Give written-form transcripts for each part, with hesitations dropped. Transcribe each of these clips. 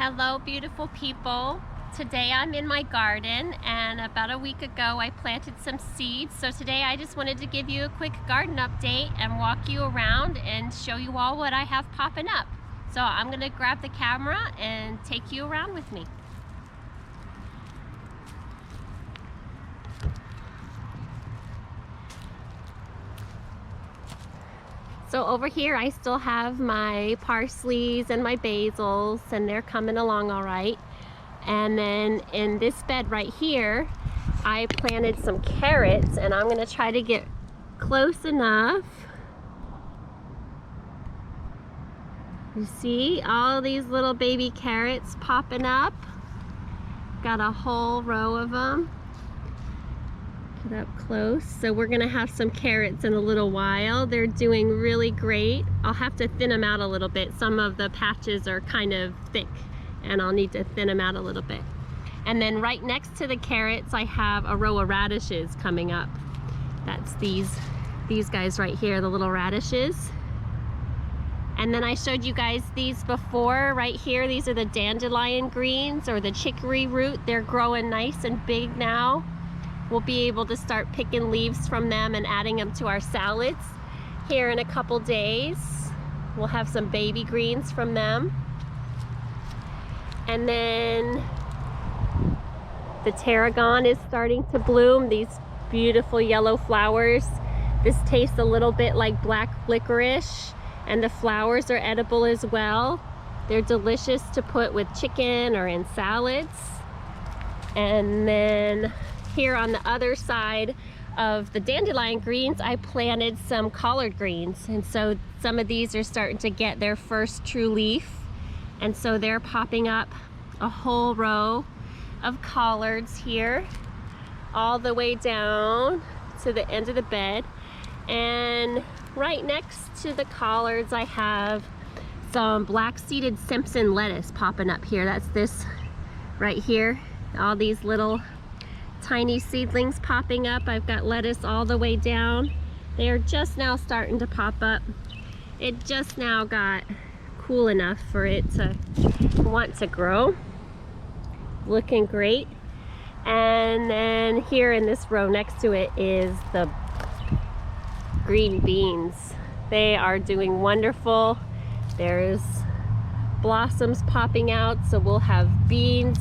Hello, beautiful people. Today I'm in my garden, and about a week ago I planted some seeds. So today I just wanted to give you a quick garden update and walk you around and show you all what I have popping up. So I'm gonna grab the camera and take you around with me. So over here I still have my parsleys and my basils, and they're coming along all right. And then in this bed right here, I planted some carrots, and I'm gonna try to get close enough. You see all these little baby carrots popping up. Got a whole row of them. Get up close. So we're gonna have some carrots in a little while. They're doing really great. I'll have to thin them out a little bit. Some of the patches are kind of thick, and I'll need to thin them out a little bit. And then right next to the carrots, I have a row of radishes coming up. That's these guys right here, the little radishes. And then I showed you guys these before right here. These are the dandelion greens, or the chicory root. They're growing nice and big now. We'll be able to start picking leaves from them and adding them to our salads here in a couple days. We'll have some baby greens from them. And then the tarragon is starting to bloom, these beautiful yellow flowers. This tastes a little bit like black licorice, and the flowers are edible as well. They're delicious to put with chicken or in salads. And then here on the other side of the dandelion greens, I planted some collard greens, and so some of these are starting to get their first true leaf, and so they're popping up a whole row of collards here all the way down to the end of the bed. And right next to the collards, I have some black seeded Simpson lettuce popping up here. That's this right here, all these little tiny seedlings popping up. I've got lettuce all the way down. They're just now starting to pop up. It just now got cool enough for it to want to grow. Looking great. And then here in this row next to it is the green beans. They are doing wonderful. There's blossoms popping out, so we'll have beans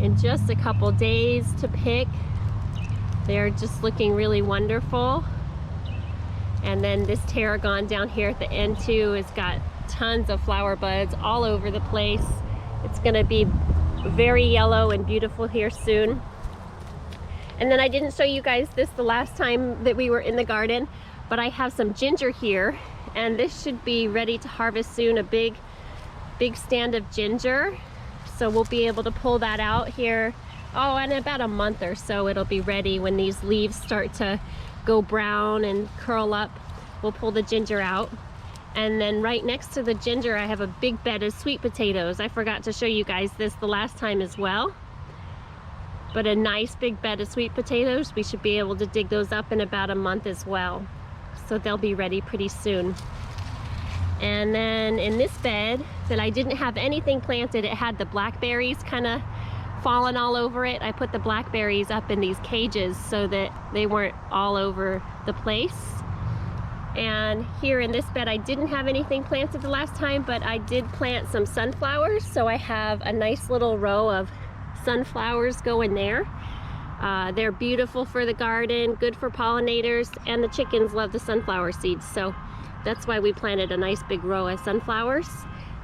in just a couple days to pick. They're just looking really wonderful. And then this tarragon down here at the end too has got tons of flower buds all over the place. It's gonna be very yellow and beautiful here soon. And then I didn't show you guys this the last time that we were in the garden, but I have some ginger here, and this should be ready to harvest soon, a big stand of ginger. So we'll be able to pull that out here, in about a month or so it'll be ready. When these leaves start to go brown and curl up, we'll pull the ginger out. And then right next to the ginger, I have a big bed of sweet potatoes. I forgot to show you guys this the last time as well. But a nice big bed of sweet potatoes. We should be able to dig those up in about a month as well. So they'll be ready pretty soon. And then in this bed that I didn't have anything planted, it had the blackberries kind of fallen all over it. I put the blackberries up in these cages so that they weren't all over the place. And here in this bed, I didn't have anything planted the last time, but I did plant some sunflowers. So I have a nice little row of sunflowers going there. They're beautiful for the garden, good for pollinators, and the chickens love the sunflower seeds. So that's why we planted a nice big row of sunflowers.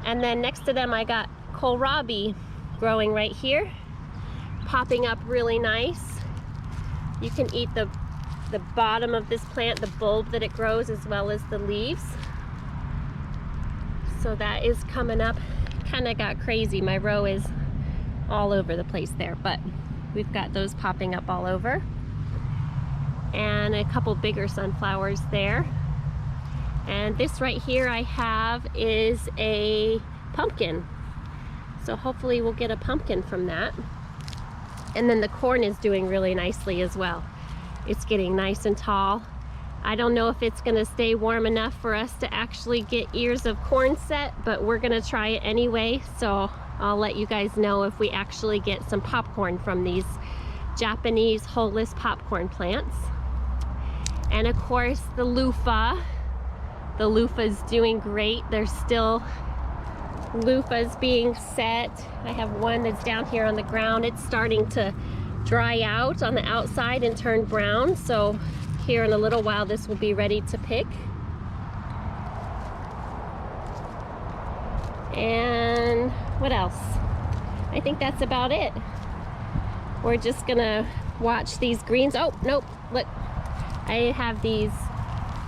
And then next to them, I got kohlrabi growing right here, popping up really nice. You can eat the bottom of this plant, the bulb that it grows, as well as the leaves. So that is coming up. Kind of got crazy. My row is all over the place there, but we've got those popping up all over. And a couple bigger sunflowers there. And this right here I have is a pumpkin. So hopefully we'll get a pumpkin from that. And then the corn is doing really nicely as well. It's getting nice and tall. I don't know if it's gonna stay warm enough for us to actually get ears of corn set, but we're gonna try it anyway. So I'll let you guys know if we actually get some popcorn from these Japanese holeless popcorn plants. And of course the loofah. The loofah's doing great. There's still loofahs being set. I have one that's down here on the ground. It's starting to dry out on the outside and turn brown. So here in a little while this will be ready to pick. And what else? I think that's about it. We're just gonna watch these greens. Oh, nope, look. I have these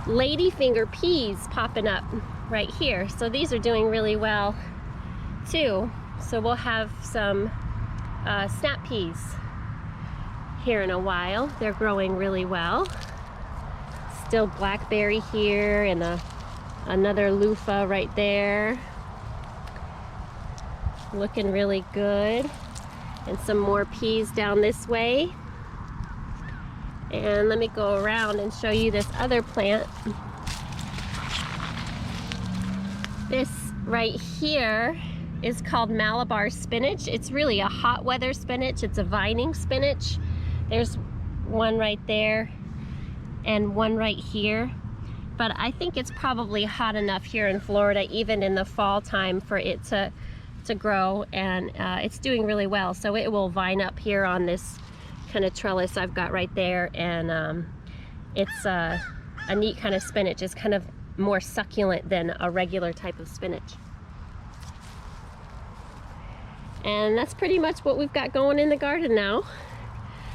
ladyfinger peas popping up right here. So these are doing really well too. So we'll have some snap peas here in a while. They're growing really well. Still blackberry here and another loofah right there. Looking really good. And some more peas down this way. And let me go around and show you this other plant. This right here is called Malabar spinach. It's really a hot weather spinach. It's a vining spinach. There's one right there and one right here. But I think it's probably hot enough here in Florida, even in the fall time, for it to grow, and it's doing really well. So it will vine up here on this kind of trellis I've got right there, and it's a neat kind of spinach. It's kind of more succulent than a regular type of spinach. And that's pretty much what we've got going in the garden now.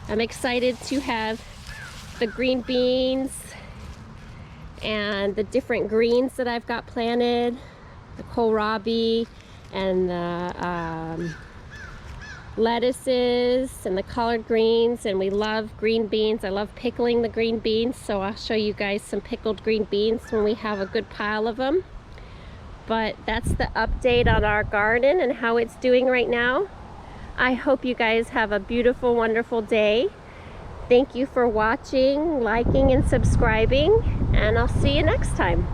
I'm excited to have the green beans and the different greens that I've got planted, the kohlrabi and the lettuces and the collard greens, and we love green beans. I love pickling the green beans, so I'll show you guys some pickled green beans when we have a good pile of them. But that's the update on our garden and how it's doing right now. I hope you guys have a beautiful, wonderful day. Thank you for watching, liking, and subscribing, and I'll see you next time.